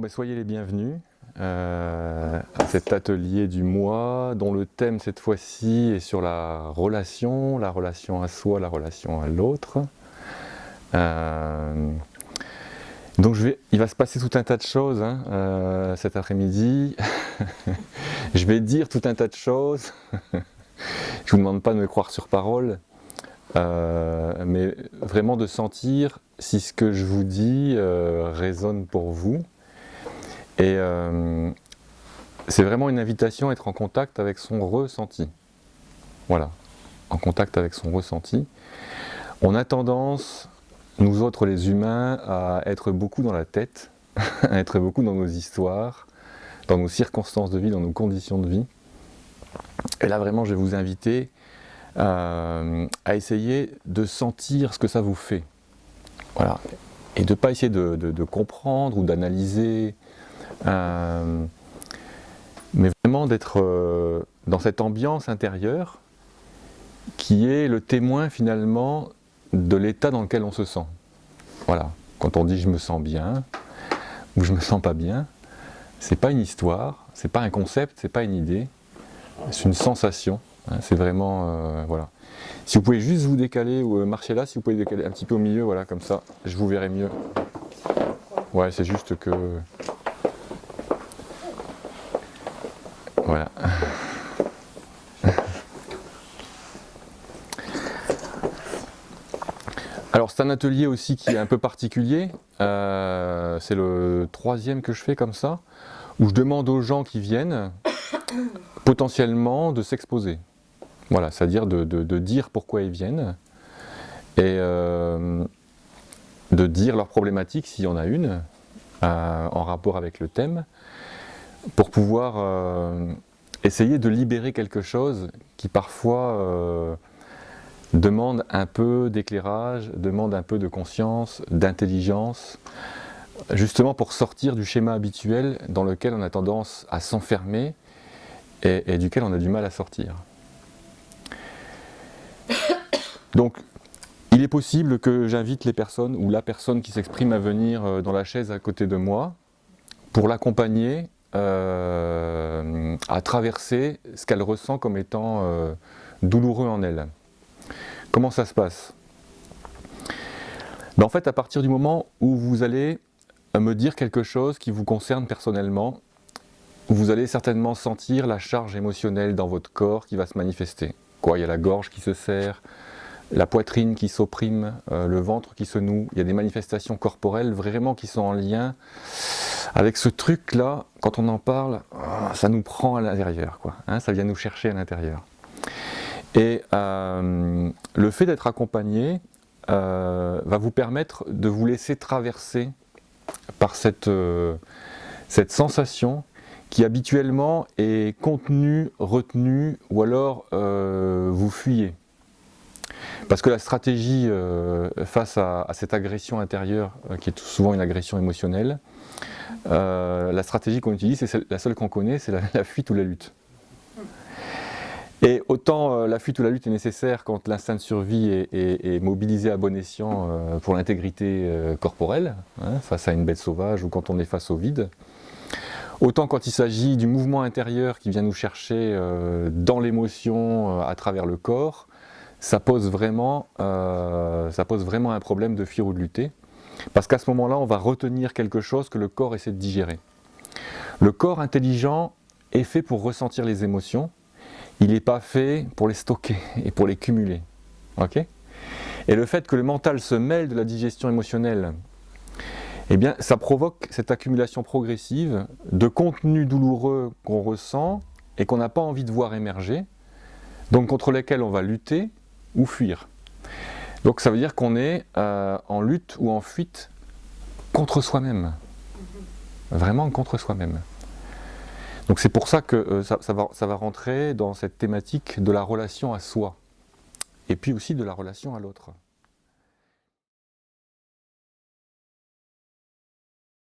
Ben, soyez les bienvenus à cet atelier du mois dont le thème cette fois-ci est sur la relation à soi, la relation à l'autre. Donc il va se passer tout un tas de choses cet après-midi. Je vais dire tout un tas de choses. Je ne vous demande pas de me croire sur parole, mais vraiment de sentir si ce que je vous dis résonne pour vous. Et c'est vraiment une invitation à être en contact avec son ressenti. Voilà, en contact avec son ressenti. On a tendance, nous autres les humains, à être beaucoup dans la tête, à être beaucoup dans nos histoires, dans nos circonstances de vie, dans nos conditions de vie. Et là vraiment je vais vous inviter à essayer de sentir ce que ça vous fait. Voilà. Et de ne pas essayer de comprendre ou d'analyser, mais vraiment d'être dans cette ambiance intérieure qui est le témoin finalement de l'état dans lequel on se sent. Voilà, quand on dit je me sens bien ou je me sens pas bien, c'est pas une histoire, c'est pas un concept, c'est pas une idée, c'est une sensation, c'est vraiment voilà. Si vous pouvez juste vous décaler ou marcher là, si vous pouvez décaler un petit peu au milieu, voilà, comme ça, je vous verrai mieux. Ouais, c'est juste que voilà. Alors c'est un atelier aussi qui est un peu particulier, c'est le 3e que je fais comme ça, où je demande aux gens qui viennent potentiellement de s'exposer. Voilà, c'est-à-dire de dire pourquoi ils viennent et de dire leur problématique s'il y en a une en rapport avec le thème, pour pouvoir essayer de libérer quelque chose qui parfois demande un peu d'éclairage, demande un peu de conscience, d'intelligence, justement pour sortir du schéma habituel dans lequel on a tendance à s'enfermer et duquel on a du mal à sortir. Donc, il est possible que j'invite les personnes ou la personne qui s'exprime à venir dans la chaise à côté de moi pour l'accompagner à traverser ce qu'elle ressent comme étant douloureux en elle. Comment ça se passe? En fait, à partir du moment où vous allez me dire quelque chose qui vous concerne personnellement, vous allez certainement sentir la charge émotionnelle dans votre corps qui va se manifester. Quoi, il y a la gorge qui se serre, la poitrine qui s'opprime, le ventre qui se noue. Il y a des manifestations corporelles vraiment qui sont en lien avec ce truc-là. Quand on en parle, ça nous prend à l'intérieur, quoi. Ça vient nous chercher à l'intérieur. Et le fait d'être accompagné va vous permettre de vous laisser traverser par cette sensation qui habituellement est contenue, retenue, ou alors vous fuyez. Parce que la stratégie face à cette agression intérieure, qui est souvent une agression émotionnelle, la stratégie qu'on utilise, c'est la seule qu'on connaît, c'est la fuite ou la lutte. Et autant la fuite ou la lutte est nécessaire quand l'instinct de survie est mobilisé à bon escient pour l'intégrité corporelle, face à une bête sauvage ou quand on est face au vide, autant quand il s'agit du mouvement intérieur qui vient nous chercher dans l'émotion à travers le corps, ça pose vraiment un problème de fuir ou de lutter, parce qu'à ce moment-là, on va retenir quelque chose que le corps essaie de digérer. Le corps intelligent est fait pour ressentir les émotions, il n'est pas fait pour les stocker et pour les cumuler. Okay ? Et le fait que le mental se mêle de la digestion émotionnelle, eh bien, ça provoque cette accumulation progressive de contenus douloureux qu'on ressent et qu'on n'a pas envie de voir émerger, donc contre lesquels on va lutter ou fuir. Donc ça veut dire qu'on est en lutte ou en fuite contre soi-même. Vraiment contre soi-même. Donc c'est pour ça que ça va rentrer dans cette thématique de la relation à soi, et puis aussi de la relation à l'autre.